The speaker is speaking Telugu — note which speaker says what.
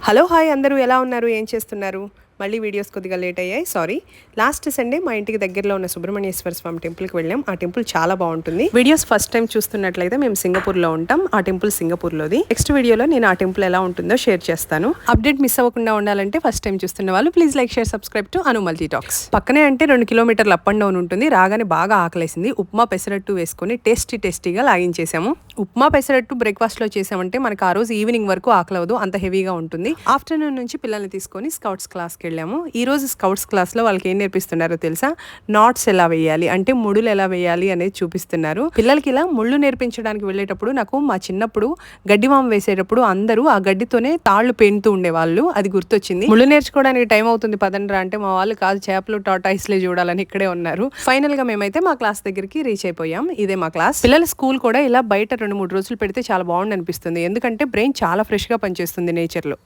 Speaker 1: హలో హాయ్ అందరూ ఎలా ఉన్నారు, ఏం చేస్తున్నారు? మళ్ళీ వీడియోస్ కొద్దిగా లేట్ అయ్యాయి, సారీ. లాస్ట్ సండే మా ఇంటికి దగ్గరలో ఉన్న సుబ్రహ్మణ్యేశ్వర స్వామి టెంపుల్కి వెళ్ళాం. ఆ టెంపుల్ చాలా బాగుంటుంది. వీడియోస్ ఫస్ట్ టైం చూస్తున్నట్లయితే మేము సింగపూర్లో ఉంటాం. ఆ టెంపుల్ సింగపూర్లోది. నెక్స్ట్ వీడియోలో నేను ఆ టెంపుల్ ఎలా ఉంటుందో షేర్ చేస్తాను. అప్డేట్ మిస్ అవ్వకుండా ఉండాలంటే ఫస్ట్ టైం చూస్తున్న వాళ్ళు please like, share, subscribe to Anu multi talks. పక్కనే అంటే 2 కిలోమీటర్లు అప్ అండ్ డౌన్ ఉంటుంది. రాగానే బాగా ఆకలేసింది. ఉప్మా పెసరట్టు వేసుకొని టేస్టీగా లాగించేసాము. ఉప్మా పెసరట్టు బ్రేక్ఫాస్ట్ లో చేసామంటే మనకు ఆ రోజు ఈవినింగ్ వరకు ఆకలవదు, అంత హెవీగా ఉంటుంది. ఆఫ్టర్నూన్ నుంచి పిల్లల్ని తీసుకొని స్కౌట్స్ క్లాస్కి వెళ్ళాము. ఈ రోజు స్కౌట్స్ క్లాస్లో వాళ్ళకి ఏం నేర్పిస్తున్నారో తెలుసా? నాట్స్ ఎలా వేయాలి అంటే ముడులు ఎలా వేయాలి అనేది చూపిస్తున్నారు. పిల్లలకి ఇలా ముళ్ళు నేర్పించడానికి వెళ్ళేటప్పుడు నాకు మా చిన్నప్పుడు గడ్డివామ వేసేటప్పుడు అందరూ ఆ గడ్డితోనే తాళ్లు పెండుతూ ఉండేవాళ్ళు. అది గుర్తొచ్చింది. ముళ్ళు నేర్చుకోవడానికి టైం అవుతుంది పదండ్రా అంటే మా వాళ్ళు కాదు, చేపలు టాటాయిస్లే చూడాలని ఇక్కడే ఉన్నారు. ఫైనల్ గా మేమైతే మా క్లాస్ దగ్గరికి రీచ్ అయిపోయాం. ఇదే మా క్లాస్. పిల్లల స్కూల్ కూడా ఇలా బయట 2-3 రోజులు పెడితే చాలా బాగుంది అనిపిస్తుంది. ఎందుకంటే బ్రెయిన్ చాలా ఫ్రెష్ గా పనిచేస్తుంది నేచర్ లో.